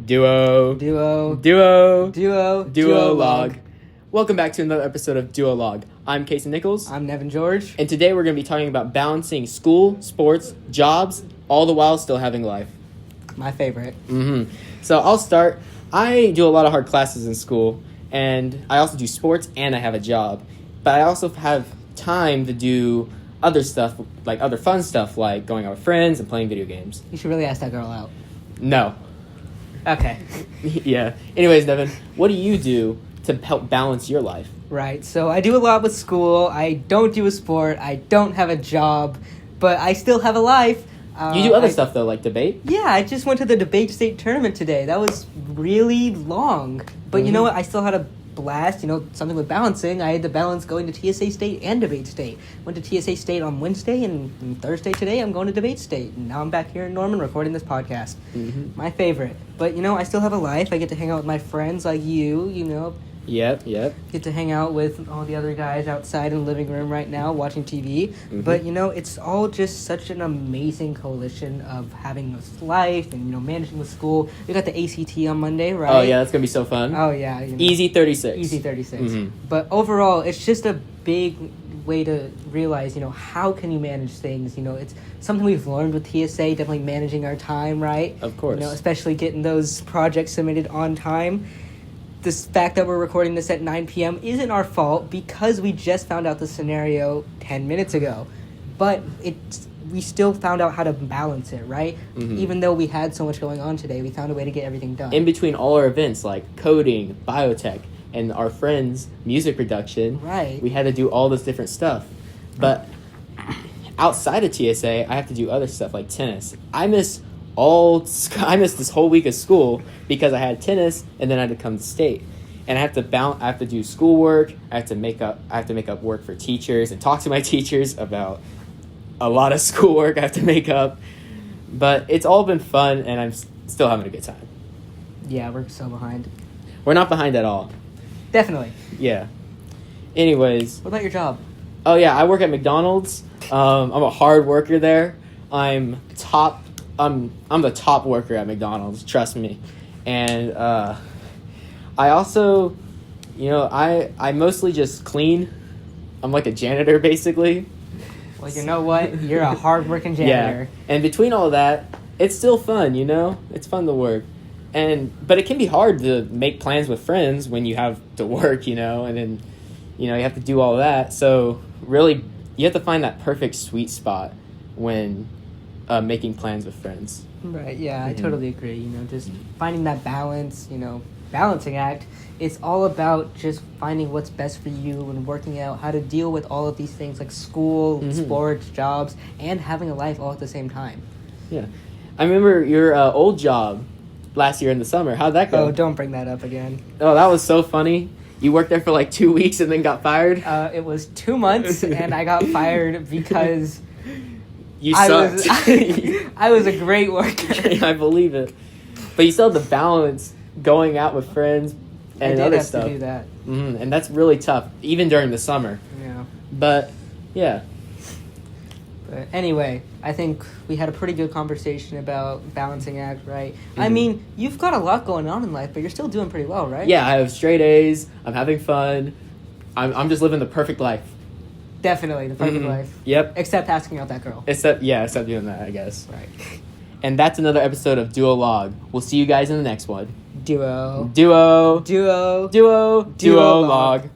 Duo. Duo. Duo. Duo. Duologue. Welcome back to another episode of Duologue. I'm Casey Nichols. I'm Nevin George. And today we're going to be talking about balancing school, sports, jobs, all the while still having life. My favorite. So I'll start. I do a lot of hard classes in school, and I also do sports, and I have a job. But I also have time to do other stuff, like other fun stuff, like going out with friends and playing video games. You should really ask that girl out. No. Okay. Yeah. Anyways, Devin, what do you do to help balance your life? Right. So I do a lot with school. I don't do a sport. I don't have a job, but I still have a life. You do other stuff, though, like debate? Yeah, I just went to the debate state tournament today. That was really long. But you know what? I still had a blast. You know, something with balancing. I had to balance going to TSA state and debate state. Went to TSA state on Wednesday, and Thursday today I'm going to debate state. And now I'm back here in Norman recording this podcast. My favorite. But, you know, I still have a life. I get to hang out with my friends like you know. Yep. Get to hang out with all the other guys outside in the living room right now watching TV. But, you know, it's all just such an amazing coalition of having this life and, you know, managing with school. We got the ACT on Monday, right? Oh, yeah, that's going to be so fun. Oh, yeah. You know, Easy 36. Easy 36. But overall, it's just a big way to realize, you know, how can you manage things? You know, it's something we've learned with TSA, definitely managing our time, right? Of course. You know, especially getting those projects submitted on time. This fact that we're recording this at 9 p.m. isn't our fault because we just found out the scenario 10 minutes ago. But we still found out how to balance it, right? Even though we had so much going on today, we found a way to get everything done. In between all our events like coding, biotech, and our friends' music production, right? We had to do all this different stuff. But outside of TSA, I have to do other stuff like tennis. I missed this whole week of school because I had tennis and then I had to come to state. And I have to do schoolwork. I have to make up work for teachers and talk to my teachers about a lot of schoolwork I have to make up. But it's all been fun and I'm still having a good time. Yeah, we're so behind. We're not behind at all. Definitely. Yeah. Anyways. What about your job? Oh, yeah, I work at McDonald's. I'm a hard worker there. I'm the top worker at McDonald's, trust me. And I also, you know, I mostly just clean. I'm like a janitor, basically. Well, you know what? You're a hard-working janitor. Yeah. And between all that, it's still fun, you know? It's fun to work. But it can be hard to make plans with friends when you have to work, you know? And then, you know, you have to do all that. So, really, you have to find that perfect sweet spot when making plans with friends. Right, yeah, I totally agree. You know, just finding that balance, you know, balancing act. It's all about just finding what's best for you and working out how to deal with all of these things like school, sports, jobs, and having a life all at the same time. Yeah. I remember your old job last year in the summer. How'd that go? Oh, don't bring that up again. Oh, that was so funny. You worked there for like 2 weeks and then got fired? It was 2 months, and I got fired because... You sucked. I was a great worker. I believe it. But you still have to balance going out with friends and other stuff. I did have to do that. And that's really tough, even during the summer. Yeah. But, yeah. But anyway, I think we had a pretty good conversation about balancing act, right? I mean, you've got a lot going on in life, but you're still doing pretty well, right? Yeah, I have straight A's. I'm having fun. I'm just living the perfect life. Definitely, the perfect life. Yep. Except asking out that girl. Except doing that, I guess. Right. And that's another episode of Duologue. We'll see you guys in the next one. Duo. Duologue. Duologue.